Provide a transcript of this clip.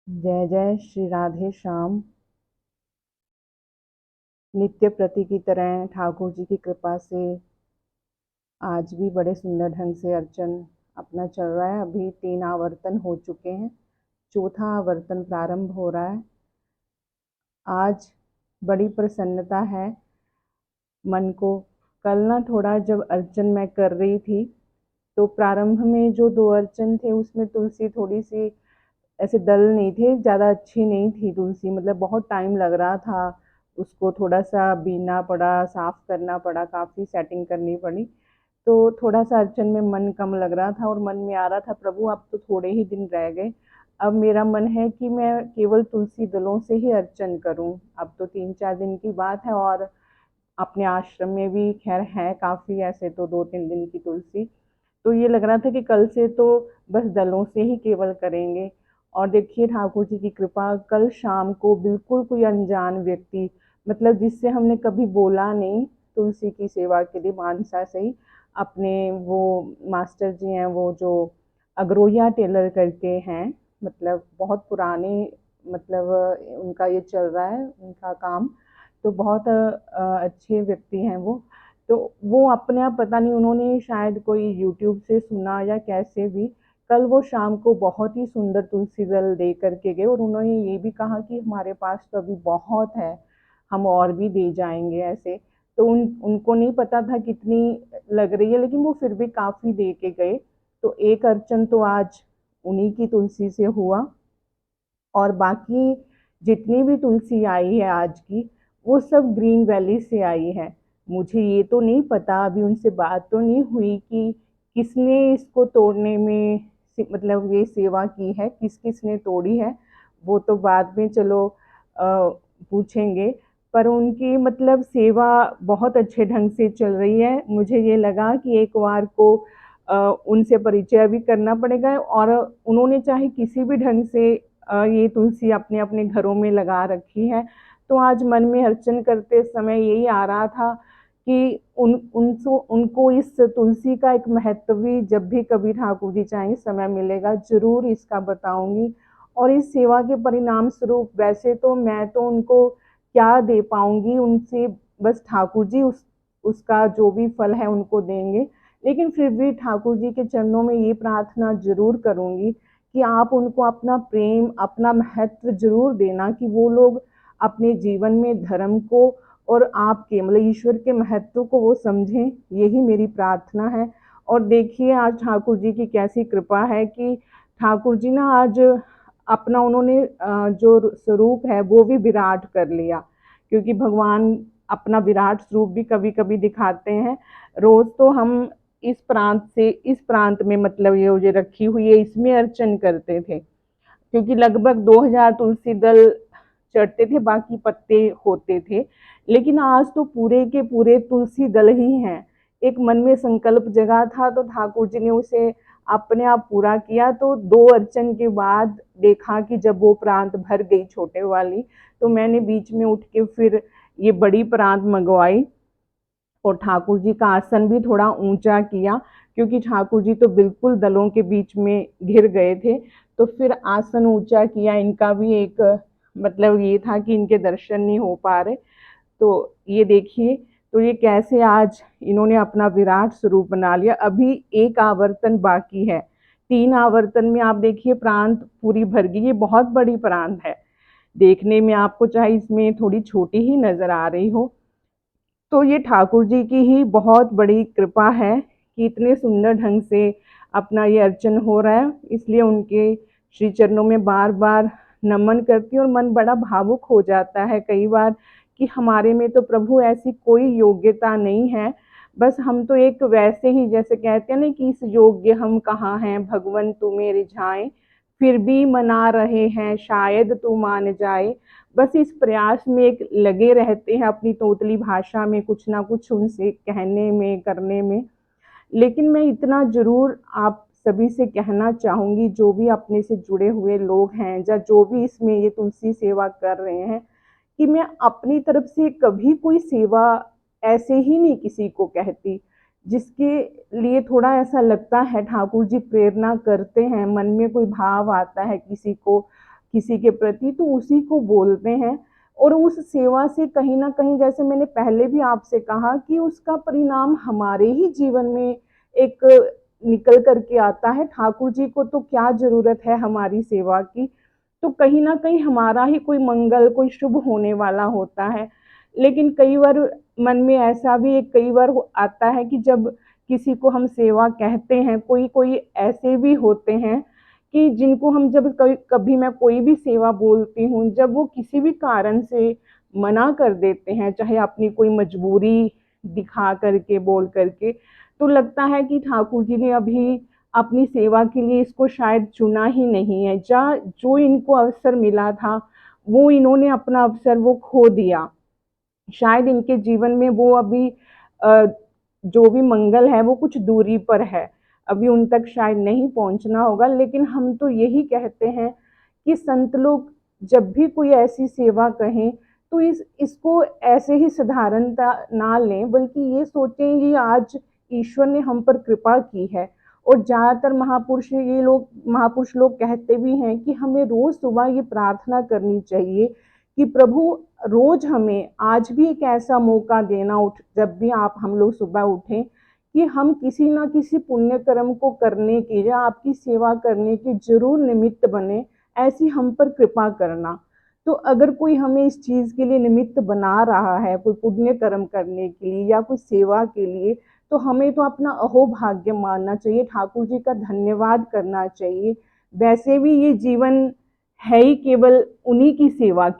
जय जय श्री राधे श्याम। नित्य प्रति की तरह ठाकुर जी की कृपा से आज भी बड़े सुंदर ढंग से अर्चन अपना चल रहा है। अभी 3 आवर्तन हो चुके हैं, चौथा आवर्तन प्रारंभ हो रहा है। आज बड़ी प्रसन्नता है मन को। कल ना थोड़ा जब अर्चन मैं कर रही थी तो प्रारंभ में जो 2 अर्चन थे उसमें तुलसी थोड़ी सी ऐसे दल नहीं थे, ज़्यादा अच्छी नहीं थी तुलसी, मतलब बहुत टाइम लग रहा था। उसको थोड़ा सा बीनना पड़ा, साफ करना पड़ा, काफ़ी सेटिंग करनी पड़ी। तो थोड़ा सा अर्चन में मन कम लग रहा था और मन में आ रहा था, प्रभु अब तो थोड़े ही दिन रह गए। अब मेरा मन है कि मैं केवल तुलसी दलों से ही अर्चन करूं। अब तो 3-4 दिन की बात है और अपने आश्रम में भी खैर है काफ़ी, ऐसे तो 2-3 दिन की तुलसी। तो ये लग रहा था कि कल से तो बस दलों से ही केवल करेंगे। और देखिए ठाकुर जी की कृपा, कल शाम को बिल्कुल कोई अनजान व्यक्ति, मतलब जिससे हमने कभी बोला नहीं, तुलसी की सेवा के लिए मानसा से ही अपने वो मास्टर जी हैं, वो जो अग्रोया टेलर करके हैं, मतलब बहुत पुराने, मतलब उनका ये चल रहा है उनका काम। तो बहुत अच्छे व्यक्ति हैं वो। तो वो अपने आप पता नहीं उन्होंने शायद कोई यूट्यूब से सुना या कैसे भी, कल वो शाम को बहुत ही सुंदर तुलसी दल दे करके गए और उन्होंने ये भी कहा कि हमारे पास तो अभी बहुत है, हम और भी दे जाएंगे ऐसे। तो उनको नहीं पता था कितनी लग रही है, लेकिन वो फिर भी काफ़ी दे के गए। तो एक अर्चन तो आज उन्हीं की तुलसी से हुआ। और बाकी जितनी भी तुलसी आई है आज की, वो सब ग्रीन वैली से आई है। मुझे ये तो नहीं पता, अभी उनसे बात तो नहीं हुई कि किसने इसको तोड़ने में मतलब ये सेवा की है, किस किस ने तोड़ी है। वो तो बाद में चलो पूछेंगे। पर उनकी मतलब सेवा बहुत अच्छे ढंग से चल रही है। मुझे ये लगा कि एक बार को उनसे परिचय भी करना पड़ेगा। और उन्होंने चाहे किसी भी ढंग से ये तुलसी अपने अपने घरों में लगा रखी है। तो आज मन में अर्चन करते समय यही आ रहा था कि उनको इस तुलसी का एक महत्व भी जब भी कभी ठाकुर जी चाहें समय मिलेगा जरूर इसका बताऊंगी। और इस सेवा के परिणाम स्वरूप वैसे तो मैं तो उनको क्या दे पाऊंगी, उनसे बस ठाकुर जी उसका जो भी फल है उनको देंगे। लेकिन फिर भी ठाकुर जी के चरणों में ये प्रार्थना जरूर करूंगी कि आप उनको अपना प्रेम, अपना महत्व जरूर देना, कि वो लोग अपने जीवन में धर्म को और आपके मतलब ईश्वर के महत्व को वो समझें। यही मेरी प्रार्थना है। और देखिए आज ठाकुर जी की कैसी कृपा है कि ठाकुर जी ना आज अपना उन्होंने जो स्वरूप है वो भी विराट कर लिया। क्योंकि भगवान अपना विराट स्वरूप भी कभी कभी दिखाते हैं। रोज तो हम इस प्रांत से इस प्रांत में, मतलब ये जो रखी हुई है इसमें अर्चन करते थे, क्योंकि लगभग 2000 तुलसी दल चढ़ते थे, बाकी पत्ते होते थे। लेकिन आज तो पूरे के पूरे तुलसी दल ही हैं। एक मन में संकल्प जगा था तो ठाकुर जी ने उसे अपने आप पूरा किया। तो 2 अर्चन के बाद देखा कि जब वो प्रांत भर गई छोटे वाली, तो मैंने बीच में उठ के फिर ये बड़ी प्रांत मंगवाई और ठाकुर जी का आसन भी थोड़ा ऊंचा किया, क्योंकि ठाकुर जी तो बिल्कुल दलों के बीच में घिर गए थे। तो फिर आसन ऊंचा किया, इनका भी एक मतलब ये था कि इनके दर्शन नहीं हो पा रहे। तो ये देखिए, तो ये कैसे आज इन्होंने अपना विराट स्वरूप बना लिया। अभी एक आवर्तन बाकी है, 3 आवर्तन में आप देखिए प्रांत पूरी भर गई। ये बहुत बड़ी प्रांत है, देखने में आपको चाहे इसमें थोड़ी छोटी ही नजर आ रही हो। तो ये ठाकुर जी की ही बहुत बड़ी कृपा है कि इतने सुंदर ढंग से अपना ये अर्चन हो रहा है। इसलिए उनके श्री चरणों में बार बार नमन करती हूँ और मन बड़ा भावुक हो जाता है कई बार कि हमारे में तो प्रभु ऐसी कोई योग्यता नहीं है। बस हम तो एक वैसे ही, जैसे कहते हैं ना कि इस योग्य हम कहाँ हैं भगवन तुम्हें रिझाएं, फिर भी मना रहे हैं शायद तू मान जाए। बस इस प्रयास में एक लगे रहते हैं अपनी तोतली भाषा में कुछ ना कुछ उनसे कहने में करने में। लेकिन मैं इतना जरूर आप सभी से कहना चाहूंगी, जो भी अपने से जुड़े हुए लोग हैं या जो भी इसमें ये तुलसी सेवा कर रहे हैं, कि मैं अपनी तरफ से कभी कोई सेवा ऐसे ही नहीं किसी को कहती। जिसके लिए थोड़ा ऐसा लगता है ठाकुर जी प्रेरणा करते हैं, मन में कोई भाव आता है किसी को, किसी के प्रति, तो उसी को बोलते हैं। और उस सेवा से कहीं ना कहीं, जैसे मैंने पहले भी आपसे कहा, कि उसका परिणाम हमारे ही जीवन में एक निकल करके आता है। ठाकुर जी को तो क्या जरूरत है हमारी सेवा की, तो कहीं ना कहीं हमारा ही कोई मंगल, कोई शुभ होने वाला होता है। लेकिन कई बार मन में ऐसा भी कई बार आता है कि जब किसी को हम सेवा कहते हैं, कोई कोई ऐसे भी होते हैं कि जिनको हम जब कभी मैं कोई भी सेवा बोलती हूँ, जब वो किसी भी कारण से मना कर देते हैं, चाहे अपनी कोई मजबूरी दिखा करके, बोल करके, तो लगता है कि ठाकुर जी ने अभी अपनी सेवा के लिए इसको शायद चुना ही नहीं है। जो इनको अवसर मिला था, वो इन्होंने अपना अवसर वो खो दिया। शायद इनके जीवन में वो अभी जो भी मंगल है वो कुछ दूरी पर है, अभी उन तक शायद नहीं पहुंचना होगा। लेकिन हम तो यही कहते हैं कि संत लोग जब भी कोई ऐसी सेवा कहें, तो इसको ऐसे ही साधारणता ना लें, बल्कि ये सोचें कि आज ईश्वर ने हम पर कृपा की है। और ज़्यादातर महापुरुष लोग कहते भी हैं कि हमें रोज सुबह ये प्रार्थना करनी चाहिए कि प्रभु रोज हमें आज भी एक ऐसा मौका देना, जब भी आप हम लोग सुबह उठें, कि हम किसी ना किसी पुण्य कर्म को करने की या आपकी सेवा करने की जरूर निमित्त बने, ऐसी हम पर कृपा करना। तो अगर कोई हमें इस चीज के लिए निमित्त बना रहा है, कोई पुण्य कर्म करने के लिए या कोई सेवा के लिए, तो हमें तो अपना अहोभाग्य मानना चाहिए, ठाकुर जी का धन्यवाद करना चाहिए। वैसे भी ये जीवन है ही केवल उन्हीं की सेवा की।